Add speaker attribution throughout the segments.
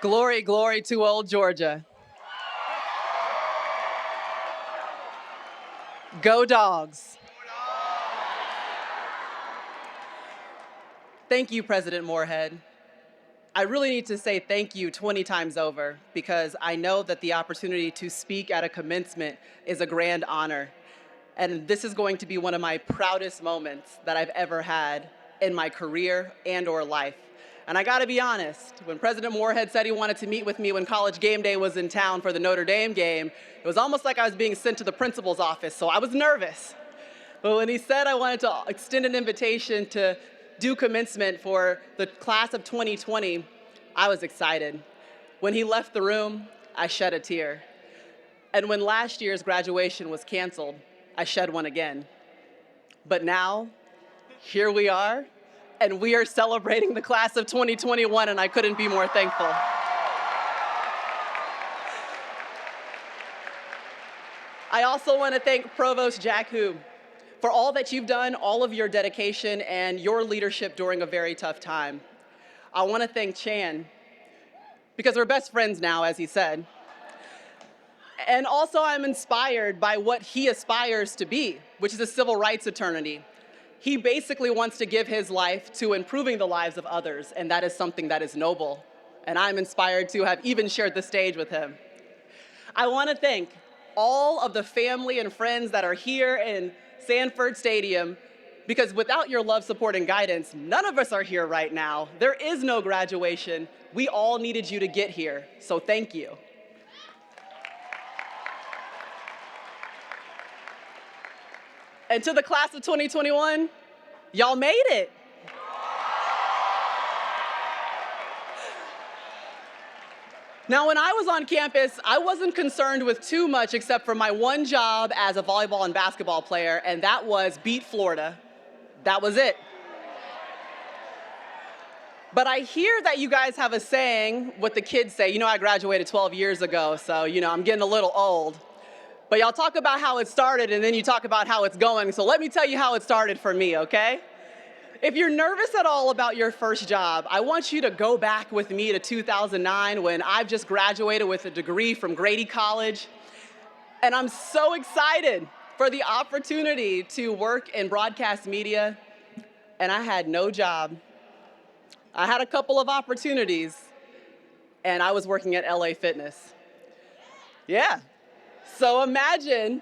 Speaker 1: Glory, glory to old Georgia. Go Dogs. Thank you, President Moorhead. I really need to say thank you 20 times over because I know that the opportunity to speak at a commencement is a grand honor. And this is going to be one of my proudest moments that I've ever had in my career and or life. And I gotta be honest, when President Moorhead said he wanted to meet with me when College Game Day was in town for the Notre Dame game, it was almost like I was being sent to the principal's office, so I was nervous. But when he said I wanted to extend an invitation to do commencement for the class of 2020, I was excited. When he left the room, I shed a tear. And when last year's graduation was canceled, I shed one again. But now, here we are, and we are celebrating the class of 2021, and I couldn't be more thankful. I also want to thank Provost Jack Hu for all that you've done, all of your dedication, and your leadership during a very tough time. I want to thank Chan, because we're best friends now, as he said. And also, I'm inspired by what he aspires to be, which is a civil rights attorney. He basically wants to give his life to improving the lives of others, and that is something that is noble. And I'm inspired to have even shared the stage with him. I want to thank all of the family and friends that are here in Sanford Stadium, because without your love, support, and guidance, none of us are here right now. There is no graduation. We all needed you to get here, so thank you. And to the class of 2021, y'all made it. Now, when I was on campus, I wasn't concerned with too much except for my one job as a volleyball and basketball player, and that was beat Florida. That was it. But I hear that you guys have a saying, what the kids say. You know, I graduated 12 years ago, so, I'm getting a little old. But y'all talk about how it started, and then you talk about how it's going. So let me tell you how it started for me, okay? If you're nervous at all about your first job, I want you to go back with me to 2009 when I've just graduated with a degree from Grady College. And I'm so excited for the opportunity to work in broadcast media, and I had no job. I had a couple of opportunities, and I was working at LA Fitness. Yeah. So imagine,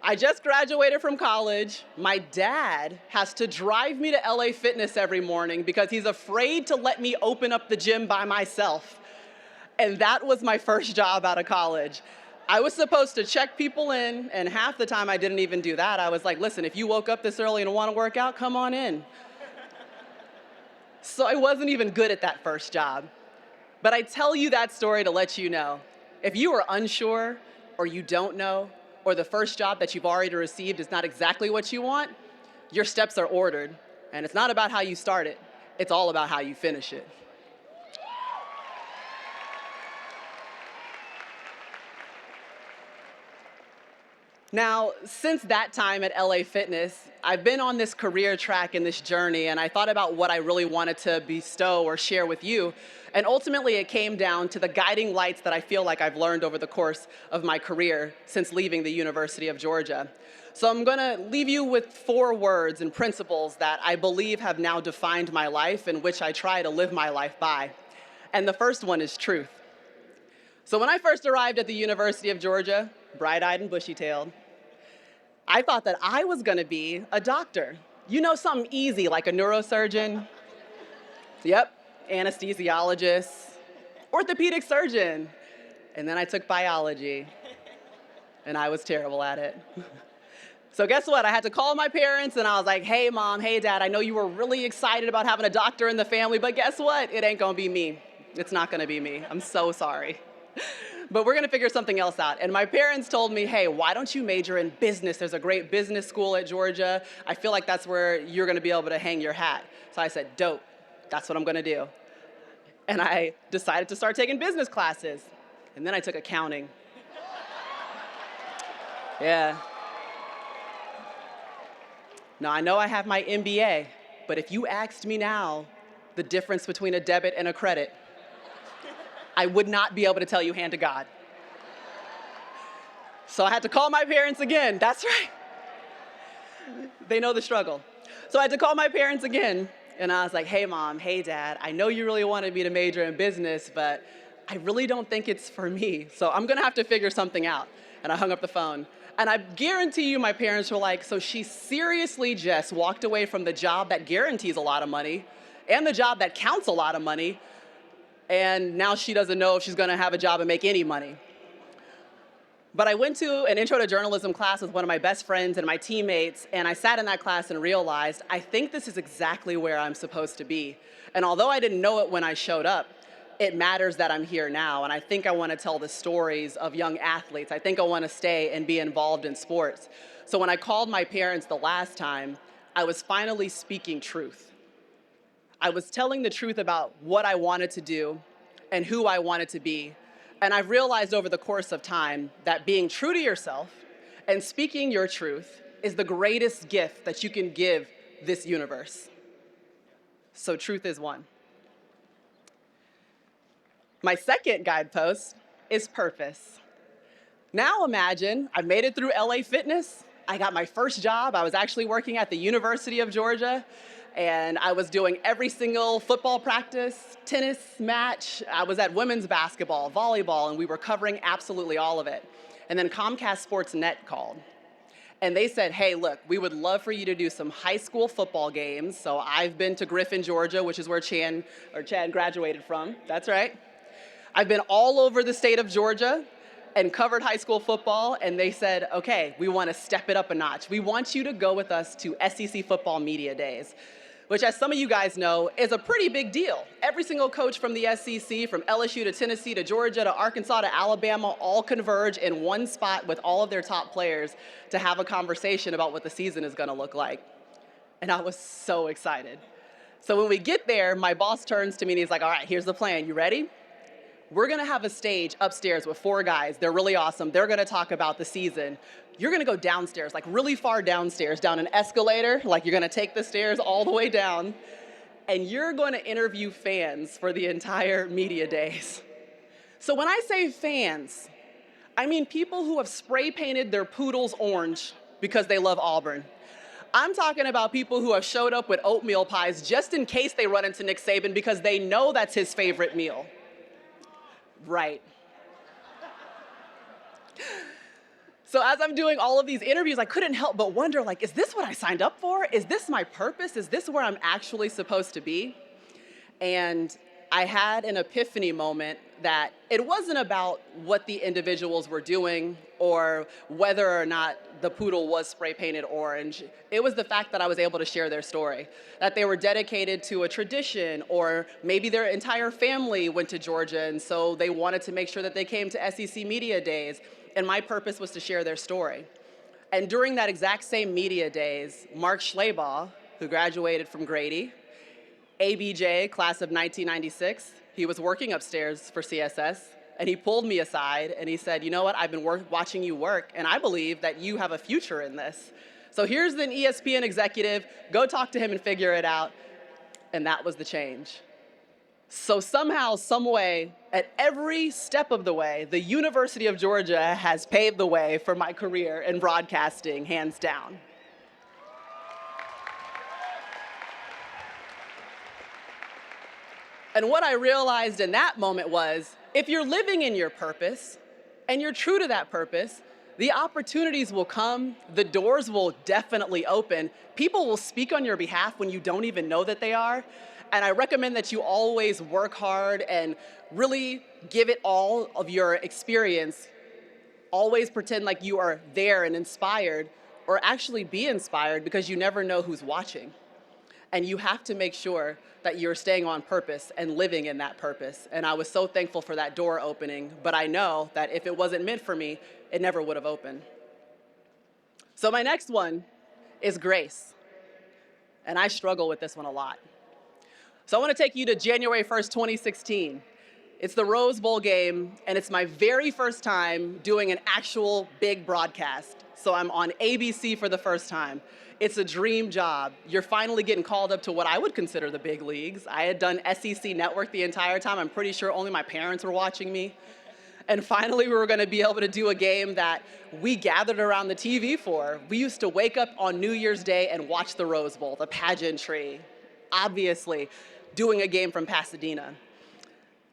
Speaker 1: I just graduated from college. My dad has to drive me to LA Fitness every morning because he's afraid to let me open up the gym by myself. And that was my first job out of college. I was supposed to check people in, and half the time I didn't even do that. I was like, listen, if you woke up this early and want to work out, come on in. So I wasn't even good at that first job. But I tell you that story to let you know, if you are unsure, or you don't know, or the first job that you've already received is not exactly what you want, your steps are ordered. And it's not about how you start it, it's all about how you finish it. Now, since that time at LA Fitness, I've been on this career track and this journey, and I thought about what I really wanted to bestow or share with you. And ultimately, it came down to the guiding lights that I feel like I've learned over the course of my career since leaving the University of Georgia. So I'm going to leave you with 4 words and principles that I believe have now defined my life and which I try to live my life by. And the first one is truth. So when I first arrived at the University of Georgia, bright-eyed and bushy-tailed, I thought that I was going to be a doctor. You know, something easy like a neurosurgeon? Yep, anesthesiologist, orthopedic surgeon. And then I took biology, and I was terrible at it. So guess what? I had to call my parents, and I was like, hey, Mom, hey, Dad, I know you were really excited about having a doctor in the family, but guess what? It ain't going to be me. It's not going to be me. I'm so sorry. But we're going to figure something else out. And my parents told me, hey, why don't you major in business? There's a great business school at Georgia. I feel like that's where you're going to be able to hang your hat. So I said, dope. That's what I'm going to do. And I decided to start taking business classes. And then I took accounting. Yeah. Now, I know I have my MBA, but if you asked me now the difference between a debit and a credit, I would not be able to tell you hand to God. So I had to call my parents again. That's right. They know the struggle. So I had to call my parents again. And I was like, hey, Mom, hey, Dad, I know you really wanted me to major in business, but I really don't think it's for me. So I'm going to have to figure something out. And I hung up the phone. And I guarantee you my parents were like, so she seriously just walked away from the job that guarantees a lot of money and the job that counts a lot of money. And now she doesn't know if she's going to have a job and make any money. But I went to an intro to journalism class with one of my best friends and my teammates, and I sat in that class and realized, I think this is exactly where I'm supposed to be. And although I didn't know it when I showed up, it matters that I'm here now, and I think I want to tell the stories of young athletes. I think I want to stay and be involved in sports. So when I called my parents the last time, I was finally speaking truth. I was telling the truth about what I wanted to do and who I wanted to be. And I've realized over the course of time that being true to yourself and speaking your truth is the greatest gift that you can give this universe. So truth is one. My second guidepost is purpose. Now imagine I've made it through LA Fitness. I got my first job. I was actually working at the University of Georgia. And I was doing every single football practice, tennis match. I was at women's basketball, volleyball, and we were covering absolutely all of it. And then Comcast Sports Net called. And they said, hey, look, we would love for you to do some high school football games. So I've been to Griffin, Georgia, which is where Chad graduated from. That's right. I've been all over the state of Georgia and covered high school football, and they said, okay, we want to step it up a notch. We want you to go with us to SEC Football Media Days, which, as some of you guys know, is a pretty big deal. Every single coach from the SEC, from LSU to Tennessee to Georgia to Arkansas to Alabama, all converge in one spot with all of their top players to have a conversation about what the season is going to look like. And I was so excited. So when we get there, my boss turns to me and he's like, all right, here's the plan. You ready? We're going to have a stage upstairs with 4 guys. They're really awesome. They're going to talk about the season. You're going to go downstairs, like really far downstairs, down an escalator, like you're going to take the stairs all the way down, and you're going to interview fans for the entire media days. So when I say fans, I mean people who have spray painted their poodles orange because they love Auburn. I'm talking about people who have showed up with oatmeal pies just in case they run into Nick Saban because they know that's his favorite meal. Right. So as I'm doing all of these interviews, I couldn't help but wonder, like, is this what I signed up for? Is this my purpose? Is this where I'm actually supposed to be? And I had an epiphany moment that it wasn't about what the individuals were doing or whether or not the poodle was spray painted orange. It was the fact that I was able to share their story, that they were dedicated to a tradition, or maybe their entire family went to Georgia and so they wanted to make sure that they came to SEC Media Days. And my purpose was to share their story. And during that exact same media days, Mark Schleybaugh, who graduated from Grady, ABJ, class of 1996, he was working upstairs for CSS, and he pulled me aside and he said, you know what, I've been watching you work, and I believe that you have a future in this. So here's an ESPN executive, go talk to him and figure it out. And that was the change. So somehow, some way, at every step of the way, the University of Georgia has paved the way for my career in broadcasting, hands down. And what I realized in that moment was, if you're living in your purpose and you're true to that purpose, the opportunities will come, the doors will definitely open, people will speak on your behalf when you don't even know that they are. And I recommend that you always work hard and really give it all of your experience. Always pretend like you are there and inspired, or actually be inspired, because you never know who's watching. And you have to make sure that you're staying on purpose and living in that purpose. And I was so thankful for that door opening, but I know that if it wasn't meant for me, it never would have opened. So my next one is grace. And I struggle with this one a lot. So I want to take you to January 1st, 2016. It's the Rose Bowl game, and it's my very first time doing an actual big broadcast. So I'm on ABC for the first time. It's a dream job. You're finally getting called up to what I would consider the big leagues. I had done SEC Network the entire time. I'm pretty sure only my parents were watching me. And finally, we were going to be able to do a game that we gathered around the TV for. We used to wake up on New Year's Day and watch the Rose Bowl, the pageantry, obviously, doing a game from Pasadena.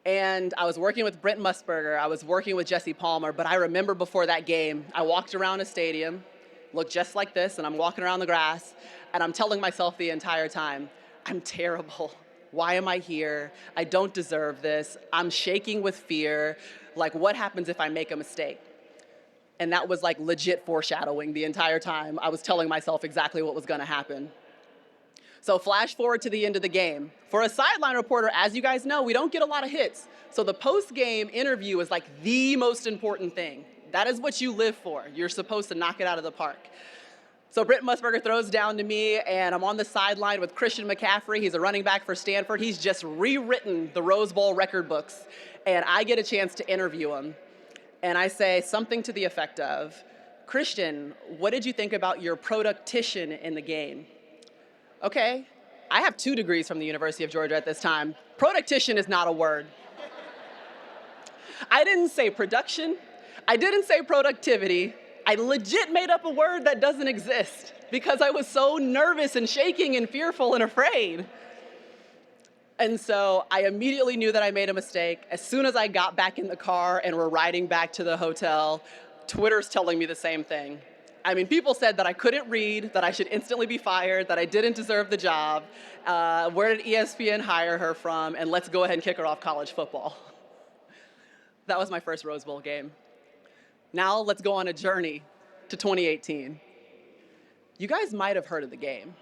Speaker 1: And I was working with Brent Musburger, I was working with Jesse Palmer, but I remember before that game, I walked around a stadium, looked just like this, and I'm walking around the grass, and I'm telling myself the entire time, I'm terrible. Why am I here? I don't deserve this. I'm shaking with fear. Like, what happens if I make a mistake? And that was like legit foreshadowing the entire time. I was telling myself exactly what was gonna happen. So flash forward to the end of the game. For a sideline reporter, as you guys know, we don't get a lot of hits. So the post-game interview is like the most important thing. That is what you live for. You're supposed to knock it out of the park. So Brent Musburger throws down to me, and I'm on the sideline with Christian McCaffrey. He's a running back for Stanford. He's just rewritten the Rose Bowl record books, and I get a chance to interview him. And I say something to the effect of, Christian, what did you think about your productition in the game? Okay, I have 2 degrees from the University of Georgia at this time. Productition is not a word. I didn't say production. I didn't say productivity. I legit made up a word that doesn't exist because I was so nervous and shaking and fearful and afraid. And so I immediately knew that I made a mistake. As soon as I got back in the car and we're riding back to the hotel, Twitter's telling me the same thing. I mean, people said that I couldn't read, that I should instantly be fired, that I didn't deserve the job. Where did ESPN hire her from? And let's go ahead and kick her off college football. That was my first Rose Bowl game. Now let's go on a journey to 2018. You guys might have heard of the game.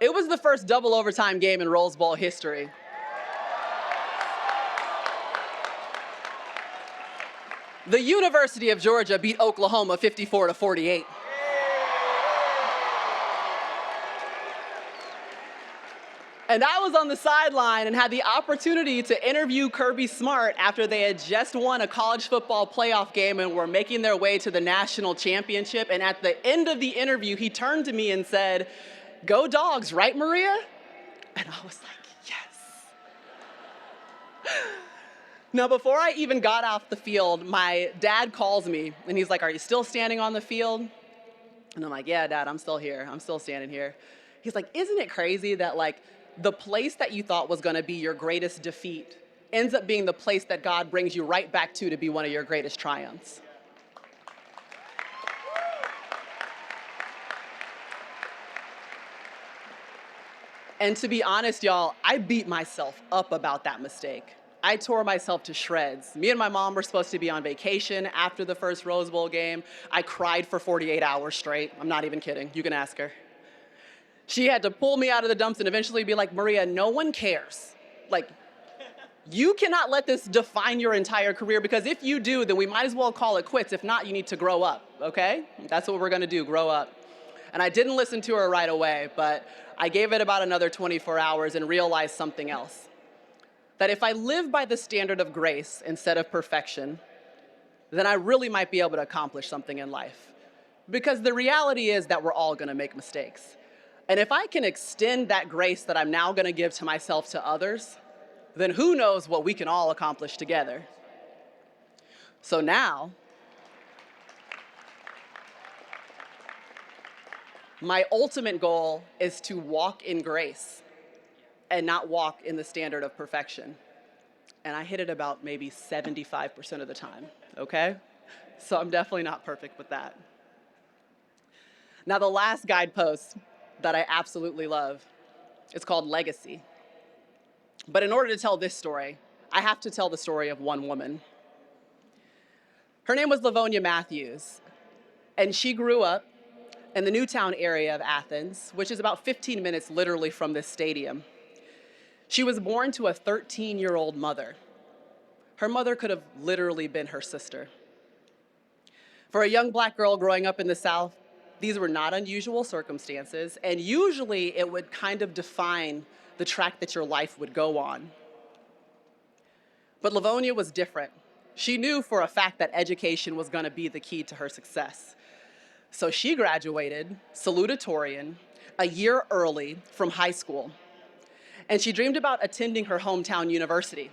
Speaker 1: It was the first double overtime game in Rose Bowl history. The University of Georgia beat Oklahoma 54-48. And I was on the sideline and had the opportunity to interview Kirby Smart after they had just won a college football playoff game and were making their way to the national championship. And at the end of the interview, he turned to me and said, "Go Dogs, right, Maria?" And I was like, yes. Now, before I even got off the field, my dad calls me and he's like, "Are you still standing on the field?" And I'm like, "Yeah, Dad, I'm still here. I'm still standing here." He's like, "Isn't it crazy that like the place that you thought was gonna be your greatest defeat ends up being the place that God brings you right back to be one of your greatest triumphs?" And to be honest, y'all, I beat myself up about that mistake. I tore myself to shreds. Me and my mom were supposed to be on vacation after the first Rose Bowl game. I cried for 48 hours straight. I'm not even kidding. You can ask her. She had to pull me out of the dumps and eventually be like, "Maria, no one cares. Like, you cannot let this define your entire career, because if you do, then we might as well call it quits. If not, you need to grow up, okay? That's what we're gonna do, grow up." And I didn't listen to her right away, but I gave it about another 24 hours and realized something else. That if I live by the standard of grace instead of perfection, then I really might be able to accomplish something in life. Because the reality is that we're all gonna make mistakes. And if I can extend that grace that I'm now gonna give to myself to others, then who knows what we can all accomplish together. So now, my ultimate goal is to walk in grace and not walk in the standard of perfection. And I hit it about maybe 75% of the time, okay? So I'm definitely not perfect with that. Now, the last guidepost that I absolutely love is called legacy. But in order to tell this story, I have to tell the story of one woman. Her name was Livonia Matthews, and she grew up in the Newtown area of Athens, which is about 15 minutes literally from this stadium. She was born to a 13-year-old mother. Her mother could have literally been her sister. For a young black girl growing up in the South, these were not unusual circumstances, and usually it would kind of define the track that your life would go on. But Livonia was different. She knew for a fact that education was going to be the key to her success. So she graduated salutatorian a year early from high school, and she dreamed about attending her hometown university.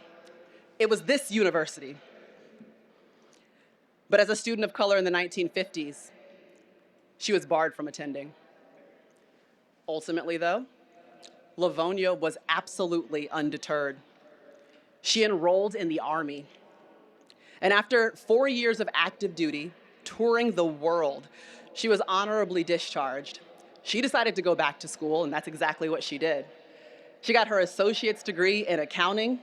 Speaker 1: It was this university. But as a student of color in the 1950s, she was barred from attending. Ultimately, though, Livonia was absolutely undeterred. She enrolled in the Army. And after 4 years of active duty, touring the world, she was honorably discharged. She decided to go back to school, and that's exactly what she did. She got her associate's degree in accounting,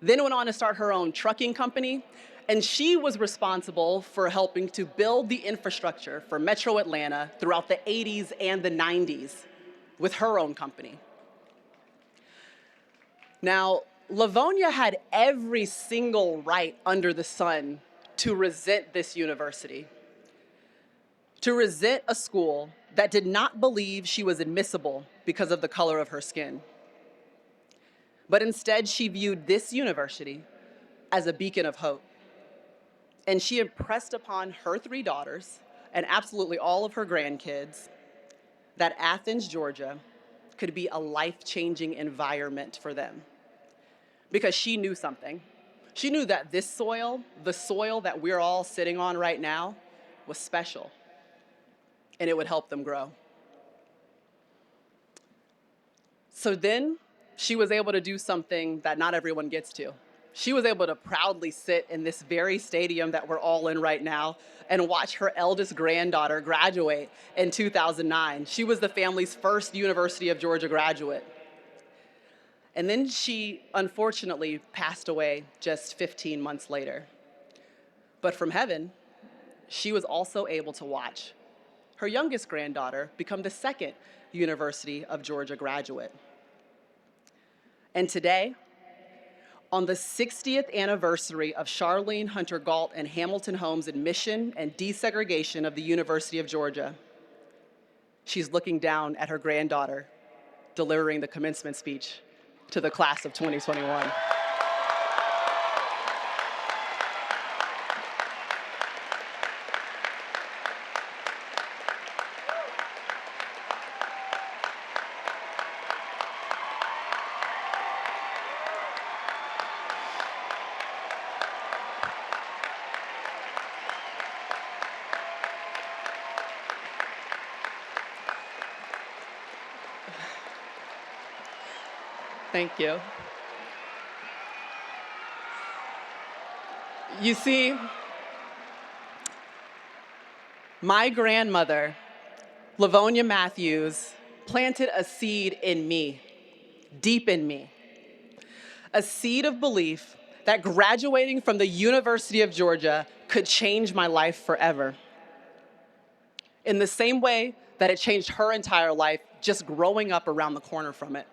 Speaker 1: then went on to start her own trucking company, and she was responsible for helping to build the infrastructure for Metro Atlanta throughout the 80s and the 90s with her own company. Now, Livonia had every single right under the sun to resent this university, to resent a school that did not believe she was admissible because of the color of her skin. But instead, she viewed this university as a beacon of hope. And she impressed upon her 3 daughters and absolutely all of her grandkids that Athens, Georgia, could be a life-changing environment for them. Because she knew something. She knew that this soil, the soil that we're all sitting on right now, was special, and it would help them grow. So then she was able to do something that not everyone gets to. She was able to proudly sit in this very stadium that we're all in right now and watch her eldest granddaughter graduate in 2009. She was the family's first University of Georgia graduate. And then she unfortunately passed away just 15 months later. But from heaven, she was also able to watch her youngest granddaughter become the second University of Georgia graduate. And today, on the 60th anniversary of Charlene Hunter Galt and Hamilton Holmes' admission and desegregation of the University of Georgia, she's looking down at her granddaughter delivering the commencement speech to the class of 2021. Thank you. You see, my grandmother, Livonia Matthews, planted a seed in me, deep in me, a seed of belief that graduating from the University of Georgia could change my life forever. In the same way that it changed her entire life just growing up around the corner from it.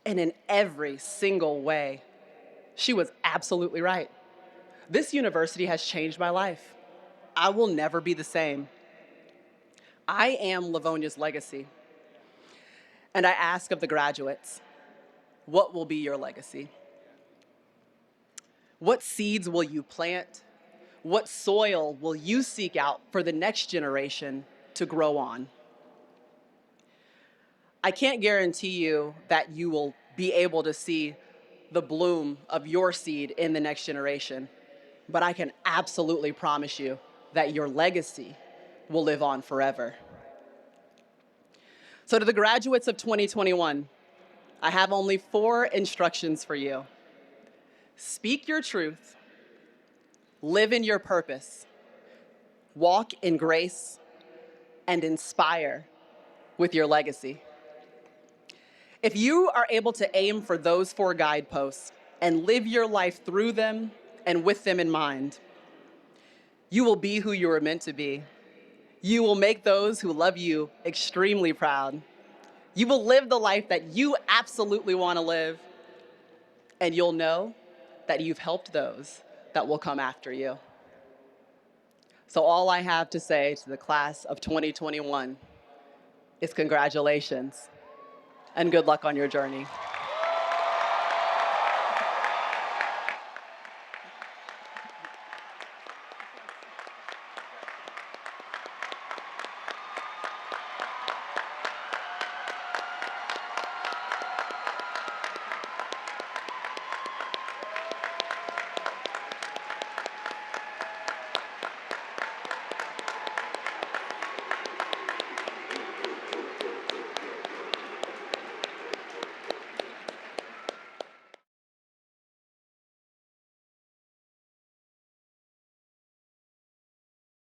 Speaker 1: And in every single way, she was absolutely right. This university has changed my life. I will never be the same. I am Livonia's legacy. And I ask of the graduates, what will be your legacy? What seeds will you plant? What soil will you seek out for the next generation to grow on? I can't guarantee you that you will be able to see the bloom of your seed in the next generation, but I can absolutely promise you that your legacy will live on forever. So to the graduates of 2021, I have only 4 instructions for you. Speak your truth, live in your purpose, walk in grace, and inspire with your legacy. If you are able to aim for those 4 guideposts and live your life through them and with them in mind, you will be who you were meant to be. You will make those who love you extremely proud. You will live the life that you absolutely want to live, and you'll know that you've helped those that will come after you. So all I have to say to the class of 2021 is congratulations and good luck on your journey.